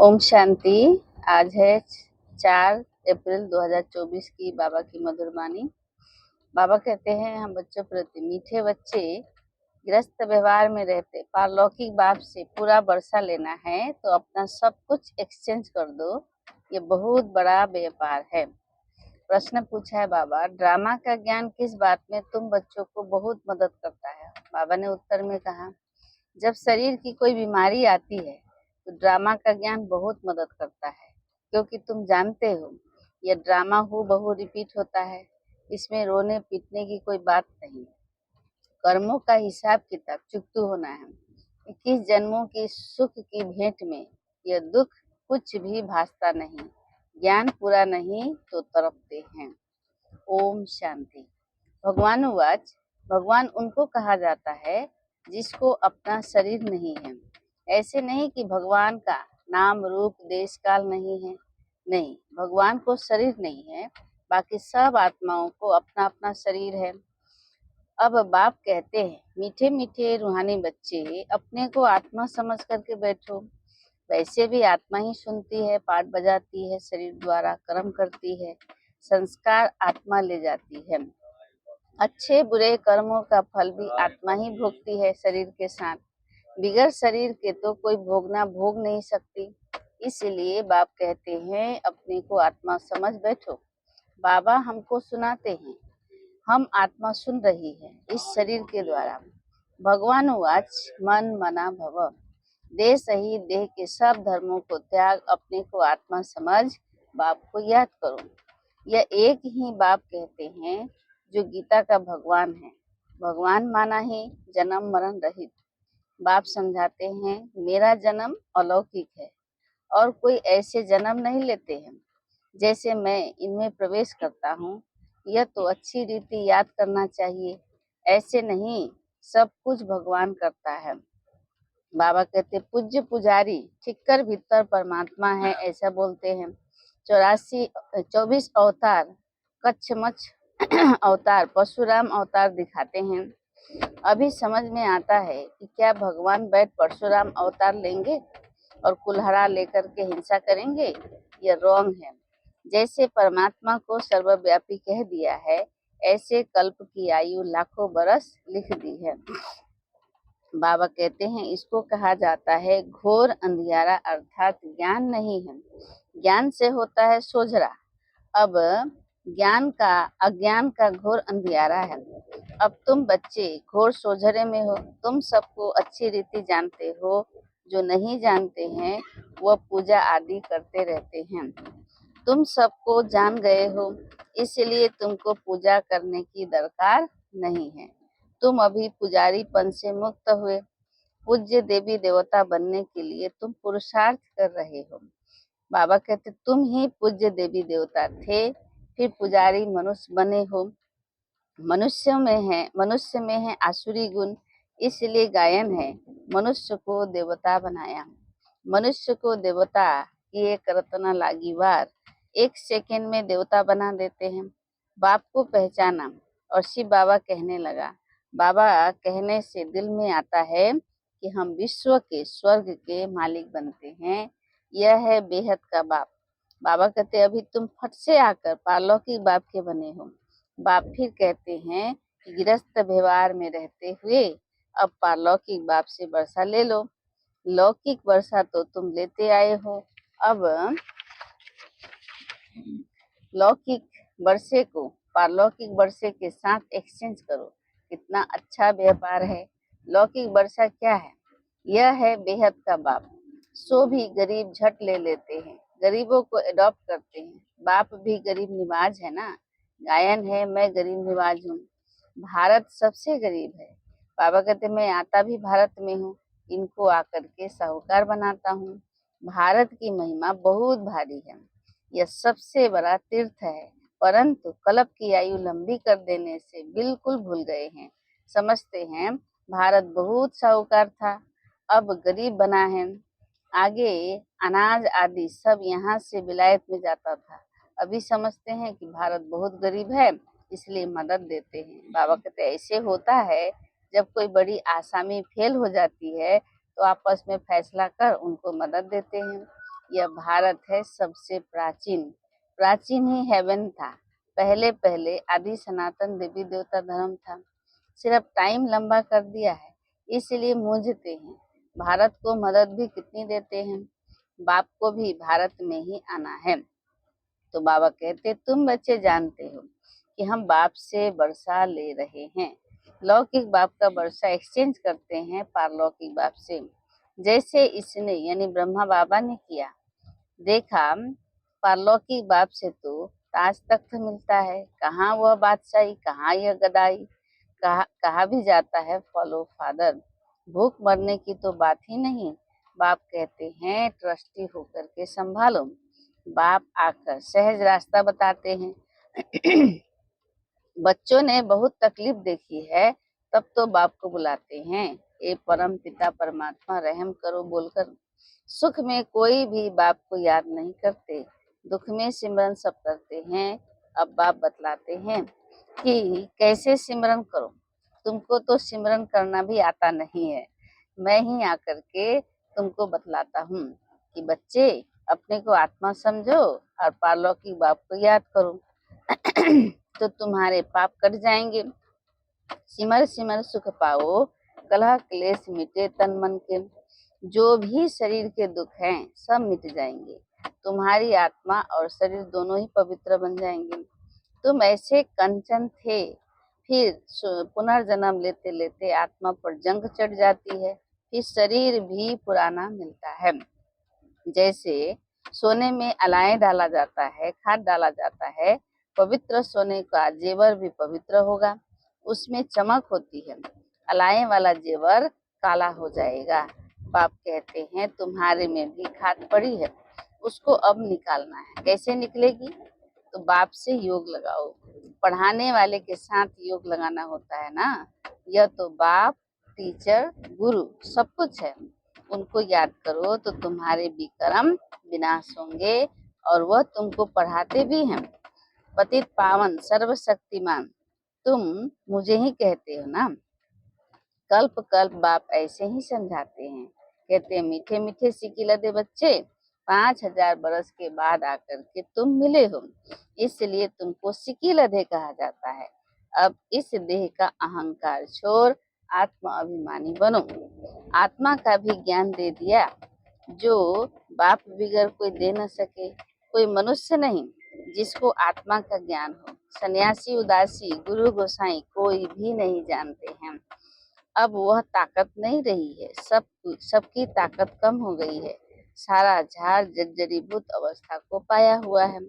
ओम शांति। आज है 4 अप्रैल 2024 की बाबा की मधुर वाणी। बाबा कहते हैं हम बच्चों प्रति मीठे बच्चे गृहस्थ व्यवहार में रहते पारलौकिक बाप से पूरा वर्षा लेना है तो अपना सब कुछ एक्सचेंज कर दो। ये बहुत बड़ा व्यापार है। प्रश्न पूछा है बाबा, ड्रामा का ज्ञान किस बात में तुम बच्चों को बहुत मदद करता है? बाबा ने उत्तर में कहा, जब शरीर की कोई बीमारी आती है तो ड्रामा का ज्ञान बहुत मदद करता है, क्योंकि तुम जानते हो यह ड्रामा हूबहू रिपीट होता है। इसमें रोने पीटने की कोई बात नहीं। कर्मों का हिसाब किताब चुकतू होना है। 21 जन्मों की सुख की भेंट में यह दुख कुछ भी भासता नहीं। ज्ञान पूरा नहीं तो तड़पते हैं। ओम शांति। भगवान उवाच, भगवान उनको कहा जाता है जिसको अपना शरीर नहीं है। ऐसे नहीं कि भगवान का नाम रूप देश काल नहीं है। नहीं, भगवान को शरीर नहीं है, बाकी सब आत्माओं को अपना अपना शरीर है। अब बाप कहते हैं, मीठे मीठे रूहानी बच्चे, अपने को आत्मा समझ करके बैठो। वैसे भी आत्मा ही सुनती है, पाठ बजाती है, शरीर द्वारा कर्म करती है, संस्कार आत्मा ले जाती है। अच्छे बुरे कर्मों का फल भी आत्मा ही भोगती है शरीर के साथ। बिगड़ शरीर के तो कोई भोग नहीं सकती। इसलिए बाप कहते हैं अपने को आत्मा समझ बैठो। बाबा हमको सुनाते हैं, हम आत्मा सुन रही है इस शरीर के द्वारा। भगवान उवाच, मन मना भव। देह सही देह के सब धर्मों को त्याग अपने को आत्मा समझ बाप को याद करो। यह एक ही बाप कहते हैं जो गीता का भगवान है। भगवान माना ही जन्म मरण रहित। बाप समझाते हैं मेरा जन्म अलौकिक है और कोई ऐसे जन्म नहीं लेते हैं जैसे मैं इनमें प्रवेश करता हूँ। यह तो अच्छी रीति याद करना चाहिए। ऐसे नहीं, सब कुछ भगवान करता है। बाबा कहते पूज्य पुजारी ठिक्कर भीतर परमात्मा है ऐसा बोलते हैं। 24 अवतार कच्छमच्छ अवतार परशुराम अवतार दिखाते हैं। अभी समझ में आता है कि क्या भगवान बैठ परशुराम अवतार लेंगे और कुल्हाड़ा लेकर के हिंसा करेंगे? यह रॉन्ग है। जैसे परमात्मा को सर्वव्यापी कह दिया है, ऐसे कल्प की आयु लाखों बरस लिख दी है। बाबा कहते हैं इसको कहा जाता है घोर अंधियारा, अर्थात ज्ञान नहीं है। ज्ञान से होता है सोझरा। अब ज्ञान का अज्ञान का घोर अंधियारा है। अब तुम बच्चे घोर सोझरे में हो। तुम सबको अच्छी रीति जानते हो। जो नहीं जानते हैं वह पूजा आदि करते रहते हैं। तुम सबको जान गए हो, इसलिए तुमको पूजा करने की दरकार नहीं है। तुम अभी पुजारीपन से मुक्त हुए। पूज्य देवी देवता बनने के लिए तुम पुरुषार्थ कर रहे हो। बाबा कहते तुम ही पूज्य देवी देवता थे, फिर पुजारी मनुष्य बने हो। मनुष्य में है आसुरी गुण, इसलिए गायन है मनुष्य को देवता बनाया। मनुष्य को देवता किए करत न लागी वार। 1 सेकेंड में देवता बना देते हैं। बाप को पहचाना और शिव बाबा कहने लगा। बाबा कहने से दिल में आता है कि हम विश्व के स्वर्ग के मालिक बनते हैं। यह है बेहद का बाप। बाबा कहते अभी तुम फट से आकर पारलौकिक बाप के बने हो। बाप फिर कहते हैं कि गृहस्थ व्यवहार में रहते हुए अब पारलौकिक बाप से वर्षा ले लो। लौकिक वर्षा तो तुम लेते आए हो, अब लौकिक वर्षे को पारलौकिक वर्षे के साथ एक्सचेंज करो। कितना अच्छा व्यापार है। लौकिक वर्षा क्या है? यह है बेहद का बाप। सो भी गरीब झट ले लेते हैं, गरीबों को अडॉप्ट करते हैं। बाप भी गरीब निवाज है ना। गायन है मैं गरीब निवाज हूँ। भारत सबसे गरीब है। बाबा कहते मैं आता भी भारत में हूँ, इनको आकर के साहूकार बनाता हूँ। भारत की महिमा बहुत भारी है। यह सबसे बड़ा तीर्थ है, परंतु कल्प की आयु लंबी कर देने से बिल्कुल भूल गए हैं। समझते हैं भारत बहुत साहूकार था, अब गरीब बना है। आगे अनाज आदि सब यहाँ से विलायत में जाता था। अभी समझते हैं कि भारत बहुत गरीब है, इसलिए मदद देते हैं। बाबा कहते ऐसे होता है जब कोई बड़ी आसामी फेल हो जाती है तो आपस में फैसला कर उनको मदद देते हैं। यह भारत है सबसे प्राचीन, प्राचीन ही हेवन था। पहले पहले आदि सनातन देवी देवता धर्म था, सिर्फ टाइम लंबा कर दिया है, इसलिए मूंझते हैं। भारत को मदद भी कितनी देते हैं, बाप को भी भारत में ही आना है। तो बाबा कहते तुम बच्चे जानते हो कि हम बाप से वर्षा ले रहे हैं, लौकिक बाप का वर्षा एक्सचेंज करते हैं पारलौकिक बाप से, जैसे इसने यानी ब्रह्मा बाबा ने किया। देखा, पारलौकिक बाप से तो ताज तख्त मिलता है, कहाँ वह बादशाही, कहाँ यह गदाई। कहा भी जाता है फॉलो फादर, भूख मरने की तो बात ही नहीं। बाप कहते हैं ट्रस्टी होकर के संभालो। बाप आकर सहज रास्ता बताते हैं। बच्चों ने बहुत तकलीफ देखी है, तब तो बाप को बुलाते हैं, ए परम पिता परमात्मा रहम करो बोलकर। सुख में कोई भी बाप को याद नहीं करते, दुख में सिमरन सब करते हैं। अब बाप बतलाते हैं कि कैसे सिमरन करो। तुमको तो सिमरन करना भी आता नहीं है, मैं ही आकर के तुमको बतलाता हूँ कि बच्चे अपने को आत्मा समझो और पारलौकिक बाप को याद करो। तो तुम्हारे पाप कट जाएंगे, सिमर सिमर सुख पाओ, कलह क्लेश मिटे तन मन के। जो भी शरीर के दुख हैं सब मिट जाएंगे, तुम्हारी आत्मा और शरीर दोनों ही पवित्र बन जाएंगे। तुम ऐसे कंचन थे, फिर पुनर्जन्म लेते लेते आत्मा पर जंग चढ़ जाती है, फिर शरीर भी पुराना मिलता है। जैसे सोने में अलाय डाला जाता है, खाद डाला जाता है, पवित्र सोने का जेवर भी पवित्र होगा, उसमें चमक होती है। अलाय वाला जेवर काला हो जाएगा। बाप कहते हैं तुम्हारे में भी खाद पड़ी है, उसको अब निकालना है। कैसे निकलेगी? तो बाप से योग लगाओ। पढ़ाने वाले के साथ योग लगाना होता है ना। यह तो बाप, टीचर, गुरु सब कुछ है, उनको याद करो तो तुम्हारे भी कर्म विनाश होंगे और वह तुमको पढ़ाते भी हैं। पतित पावन सर्वशक्तिमान तुम मुझे ही कहते हो ना। कल्प कल्प बाप ऐसे ही समझाते हैं, कहते हैं मीठे मीठे सिकिलदे बच्चे, 5000 बरस के बाद आकर के तुम मिले हो, इसलिए तुमको सिकिलदे कहा जाता है। अब इस देह का अहंकार छोड़ आत्मा अभिमानी बनो। आत्मा का भी ज्ञान दे दिया, जो बाप बिगर कोई दे न सके। कोई मनुष्य नहीं जिसको आत्मा का ज्ञान हो। सन्यासी, उदासी, गुरु, गोसाई कोई भी नहीं जानते हैं। अब वह ताकत नहीं रही है, सबकी ताकत कम हो गई है। सारा झाड़ जर्जरीभूत अवस्था को पाया हुआ है।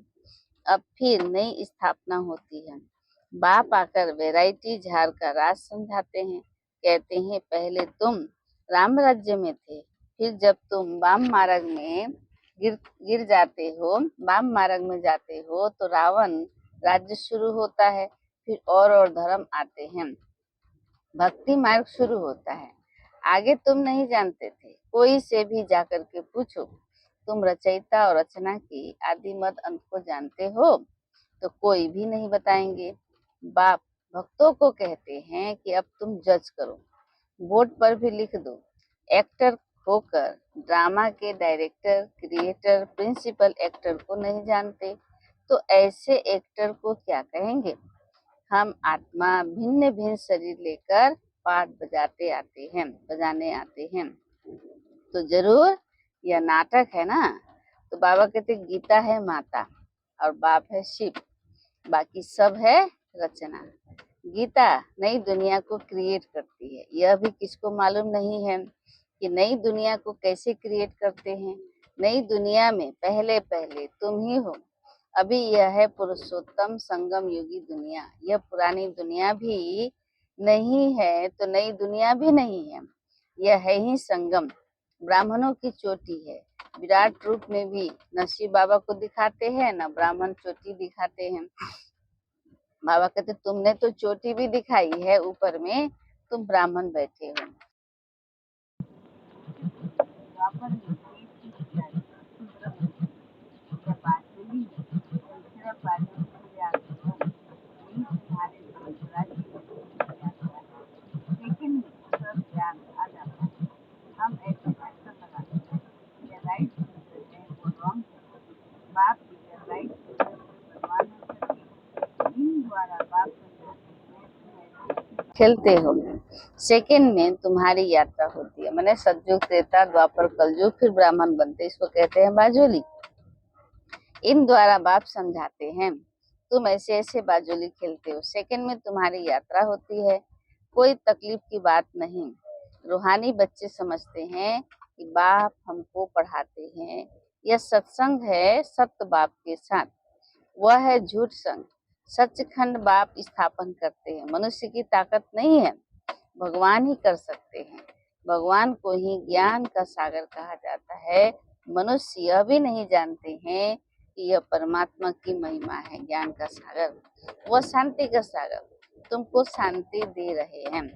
अब फिर नई स्थापना होती है। बाप आकर वैरायटी झाड़ का राज समझाते हैं। कहते हैं पहले तुम राम राज्य में थे, फिर जब तुम वाम मार्ग में गिर जाते हो, वाम मार्ग में जाते हो तो रावण राज्य शुरू होता है, फिर और धर्म आते हैं, भक्ति मार्ग शुरू होता है। आगे तुम नहीं जानते थे, कोई से भी जाकर के पूछो, तुम रचयिता और रचना की आदि मद अंत को जानते हो? तो कोई भी नहीं बताएंगे। बाप भक्तों को कहते हैं कि अब तुम जज करो, बोर्ड पर भी लिख दो। एक्टर होकर ड्रामा के डायरेक्टर, क्रिएटर, प्रिंसिपल एक्टर को नहीं जानते, तो ऐसे एक्टर को क्या कहेंगे? हम आत्मा भिन्न भिन्न शरीर लेकर पाठ बजाने आते हैं। तो जरूर यह नाटक है ना। तो बाबा कहते गीता है माता और बाप है शिव, बाकी सब है रचना। गीता नई दुनिया को क्रिएट करती है, यह भी किसको मालूम नहीं है कि नई दुनिया को कैसे क्रिएट करते हैं। नई दुनिया में पहले पहले तुम ही हो। अभी यह है पुरुषोत्तम संगम योगी दुनिया, यह पुरानी दुनिया भी नहीं है तो नई दुनिया भी नहीं है, यह है ही संगम। ब्राह्मणों की चोटी है, विराट रूप में भी न शिव बाबा को दिखाते हैं न ब्राह्मण चोटी दिखाते हैं। बाबा कहते तुमने तो चोटी भी दिखाई है ऊपर में, तुम ब्राह्मण बैठे हो। लेकिन सब ज्ञान आ जाता है, हम ऐसे लगाते हैं, ये राइट है बाप की राइट भगवान इन द्वारा बाप खेलते हो। सेकंड में तुम्हारी यात्रा होती है, मैंने सतयुग त्रेता द्वापर कलयुग फिर ब्राह्मण बनते, इसको कहते हैं बाजोली। इन द्वारा बाप समझाते हैं तुम ऐसे ऐसे बाजोली खेलते हो। सेकंड में तुम्हारी यात्रा होती है, कोई तकलीफ की बात नहीं। रूहानी बच्चे समझते हैं कि बाप हमको पढ़ाते हैं, यह सत्संग है सत्य बाप के साथ, वह है झूठ संग। सचखंड बाप स्थापन करते हैं, मनुष्य की ताकत नहीं है, भगवान ही कर सकते हैं। भगवान को ही ज्ञान का सागर कहा जाता है। मनुष्य यह भी नहीं जानते हैं कि यह परमात्मा की महिमा है, ज्ञान का सागर, वह शांति का सागर तुमको शांति दे रहे हैं।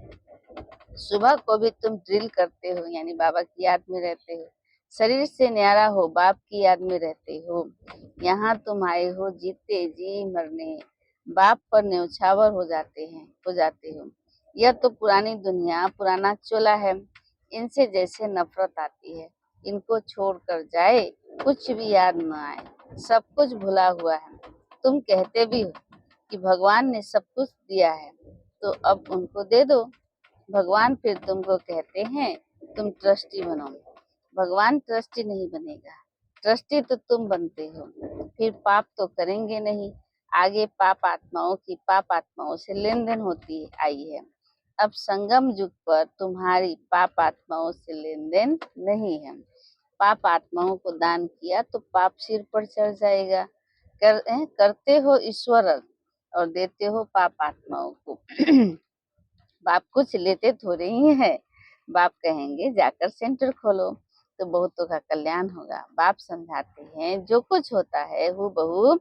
सुबह को भी तुम ड्रिल करते हो, यानी बाबा की याद में रहते हो। शरीर से न्यारा हो, बाप की याद में रहते हो। यहाँ तुम आए हो जीते जी मरने, बाप पर न्यौछावर हो जाते हो। यह तो पुरानी दुनिया, पुराना चोला है, इनसे जैसे नफरत आती है। इनको छोड़कर जाए, कुछ भी याद न आए, सब कुछ भुला हुआ है। तुम कहते भी हो कि भगवान ने सब कुछ दिया है, तो अब उनको दे दो। भगवान फिर तुमको कहते हैं तुम ट्रस्टी बनो। भगवान ट्रस्टी नहीं बनेगा, ट्रस्टी तो तुम बनते हो। फिर पाप तो करेंगे नहीं। आगे पाप आत्माओं से लेन देन होती आई है। अब संगम युग पर तुम्हारी पाप आत्माओं से लेन देन नहीं है। पाप आत्माओं को दान किया तो पाप सिर पर चढ़ जाएगा। करते हो ईश्वर और देते हो पाप आत्माओं को। बाप कुछ लेते थोड़े ही है। बाप कहेंगे जाकर सेंटर खोलो तो बहुतों का कल्याण होगा। बाप समझाते हैं जो कुछ होता है हूबहू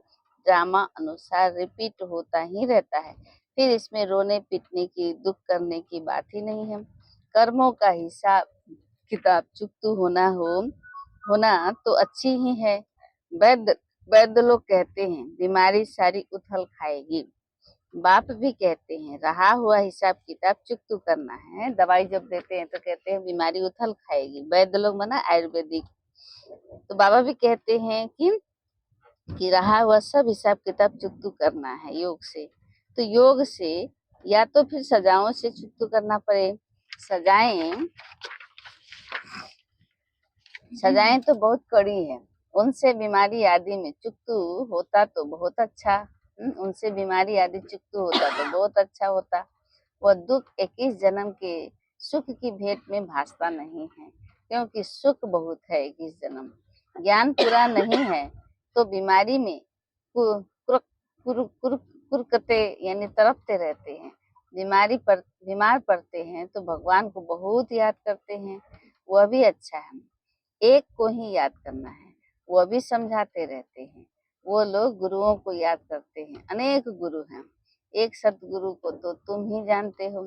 ड्रामा अनुसार रिपीट होता ही रहता है। फिर इसमें रोने पीटने की, दुख करने की बात ही नहीं है। कर्मों का हिसाब किताब चुकतू होना तो अच्छी ही है। वैद्य वैद्य लोग कहते हैं बीमारी सारी उथल खाएगी। बाप भी कहते हैं रहा हुआ हिसाब किताब चुकतू करना है। दवाई जब देते हैं तो कहते हैं बीमारी उथल खाएगी, वैद्य लोग मना आयुर्वेदिक। तो बाबा भी कहते हैं कि रहा हुआ सब हिसाब किताब चुकतू करना है योग से। तो योग से या तो फिर सजाओं से चुकतू करना पड़े। सजाएं तो बहुत कड़ी है, उनसे बीमारी आदि में चुकतू होता तो बहुत अच्छा। उनसे बीमारी आदि चुकतू होता तो बहुत अच्छा होता। वह दुख 21 जन्म के सुख की भेंट में भासता नहीं है, क्योंकि सुख बहुत है 21 जन्म। ज्ञान पूरा नहीं है तो बीमारी में कुरकते यानी तड़पते रहते हैं। बीमार पड़ते हैं तो भगवान को बहुत याद करते हैं, वह भी अच्छा है। एक को ही याद करना है, वह भी समझाते रहते हैं। वो लोग गुरुओं को याद करते हैं, अनेक गुरु हैं, एक सतगुरु को तो तुम ही जानते हो,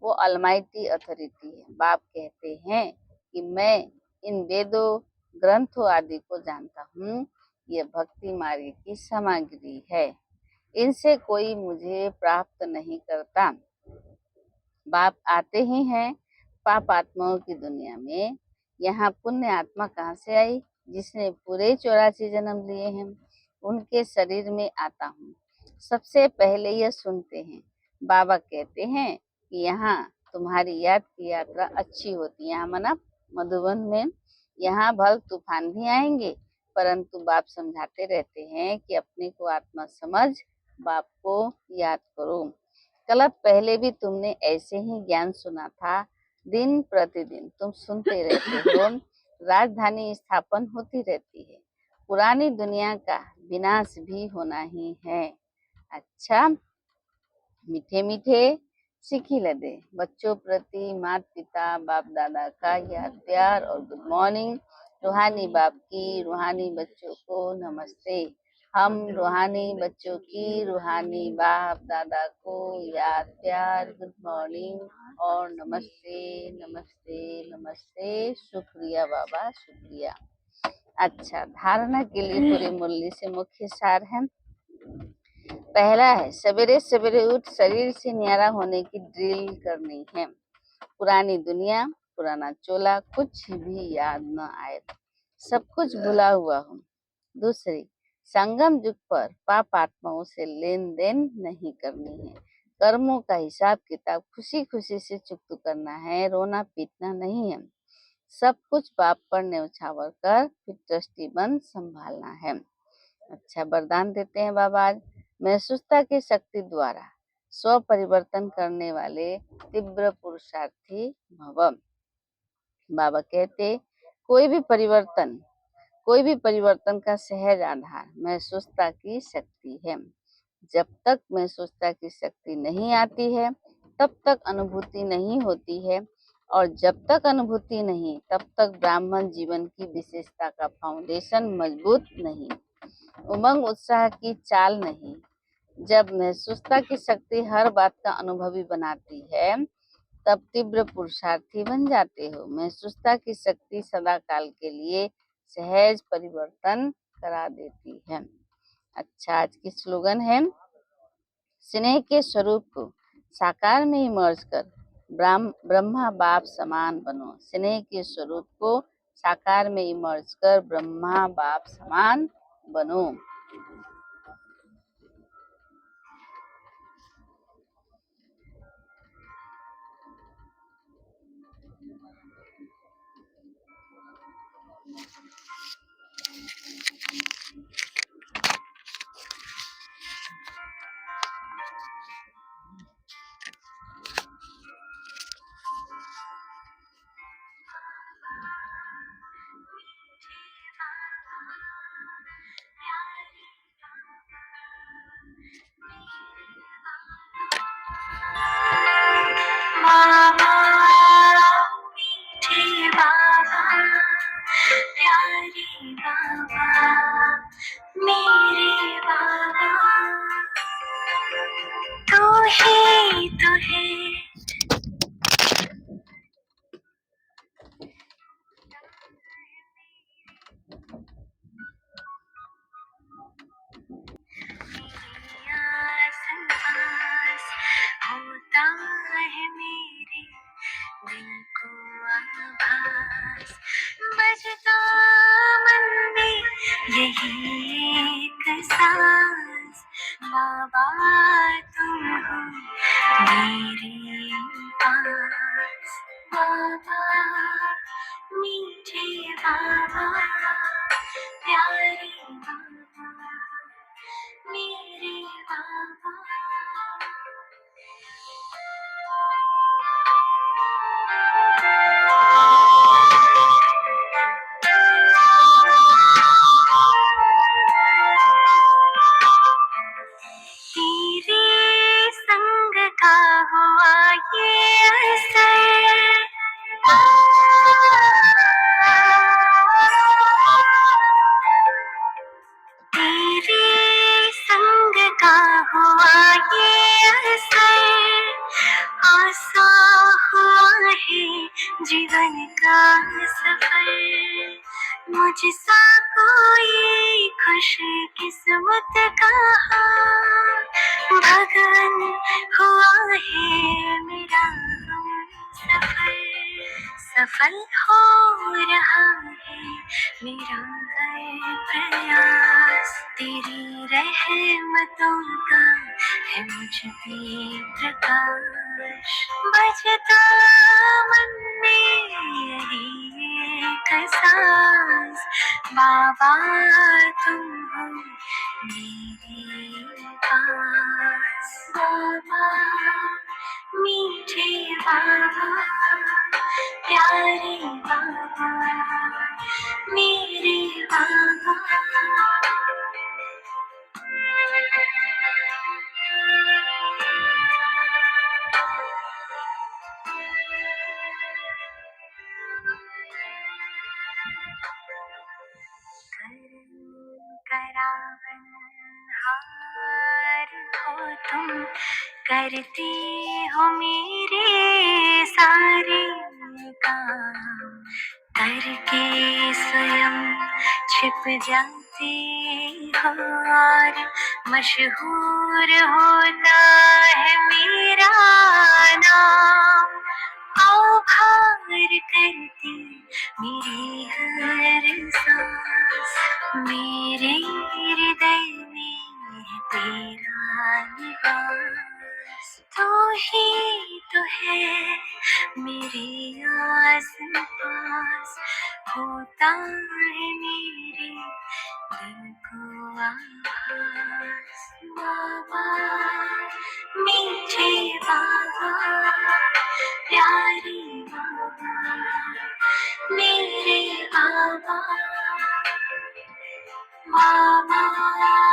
वो अलमाइटी अथॉरिटी है। बाप कहते हैं कि मैं इन वेदों ग्रंथों आदि को जानता हूँ, ये भक्ति मार्ग की सामग्री है, इनसे कोई मुझे प्राप्त नहीं करता। बाप आते ही हैं पाप आत्माओं की दुनिया में। यहाँ पुण्य आत्मा कहाँ से आई? जिसने पूरे 84 जन्म लिए हैं, उनके शरीर में आता हूँ। सबसे पहले यह सुनते हैं। बाबा कहते हैं कि यहाँ तुम्हारी याद की यात्रा अच्छी होती है। यहाँ मना मधुबन में, यहाँ भल तूफान भी आएंगे, परंतु बाप समझाते रहते हैं कि अपने को आत्मा समझ बाप को याद करो। कल पहले भी तुमने ऐसे ही ज्ञान सुना था, दिन प्रतिदिन तुम सुनते रहते हो। राजधानी स्थापन होती रहती है, पुरानी दुनिया का विनाश भी होना ही है। अच्छा, मीठे मीठे सीखी लदे बच्चों प्रति माता पिता बाप दादा का याद प्यार और गुड मॉर्निंग। रूहानी बाप की रूहानी बच्चों को नमस्ते। हम रूहानी बच्चों की रूहानी बाप दादा को याद प्यार गुड मॉर्निंग और नमस्ते नमस्ते नमस्ते। शुक्रिया बाबा, शुक्रिया। अच्छा, धारणा के लिए पूरी मुरली से मुख्य सार है। पहला है सवेरे सवेरे उठ शरीर से न्यारा होने की ड्रिल करनी है। पुरानी दुनिया, पुराना चोला, कुछ भी याद न आए, सब कुछ भुला हुआ हूँ। दूसरी, संगम युग पर पाप आत्माओं से लेन देन नहीं करनी है। कर्मों का हिसाब किताब खुशी खुशी से चुकता करना है, रोना पीटना नहीं है। सब कुछ बाप पर न्यौछावर कर फिर ट्रस्टी बन संभालना है। अच्छा, वरदान देते हैं बाबा आज। महसूसता की शक्ति द्वारा स्व परिवर्तन करने वाले तीव्र पुरुषार्थी भव। बाबा कहते कोई भी परिवर्तन का सहज आधार महसूसता की शक्ति है। जब तक महसूसता की शक्ति नहीं आती है तब तक अनुभूति नहीं होती है, और जब तक अनुभूति नहीं तब तक ब्राह्मण जीवन की विशेषता का फाउंडेशन मजबूत नहीं, उमंग उत्साह की चाल नहीं। जब महसूसता की शक्ति हर बात का अनुभवी बनाती है तब तीव्र पुरुषार्थी बन जाते हो। महसूसता की शक्ति सदा काल के लिए सहज परिवर्तन करा देती है। अच्छा, आज की स्लोगन है, स्नेह के स्वरूप को साकार में इमर्ज कर ब्रह्मा बाप समान बनो। स्नेह के स्वरूप को साकार में इमर्ज कर ब्रह्मा बाप समान बनो। बाबा मीठे बाबा, प्यारे बाबा, मेरे बाबा, तू है आसपास, होता है मेरे दिल को आभास, बजता मन में यही एक सांस, बाबा तुम हो मेरे पास। बाबा मीठे बाबा, प्यारे बाबा, मेरे बाबा। तेरे संग का हुआ ये असर, तेरे संग का हुआ ये असर, आसा हुआ है जीवन का सफर, मुझसा कोई खुश किस्मत का भगन हुआ है मेरा सफर, सफल हो रहा है मेरा हर प्रयास, तेरी रहमतों का है मुझ पे प्रकाश, बजता मन में यही एक सांस, बाबा तुम हो मेरे पास। बाबा मीठे बाबा, प्यारे बाबा, मेरे बाबा। करावन हार हो तुम, करते हो मेरे सारे काम, करके स्वयं छिप जाते हो और मशहूर होता है मेरा नाम, आभार करती मेरी हर सांस, मेरे हृदय में है तेरा निवास, तू ही तो है मेरे आस पास, होता है मेरे दिल को आभास। बाबा, मीठे बाबा, प्यारे बाबा, मेरे बाबा, बाबा,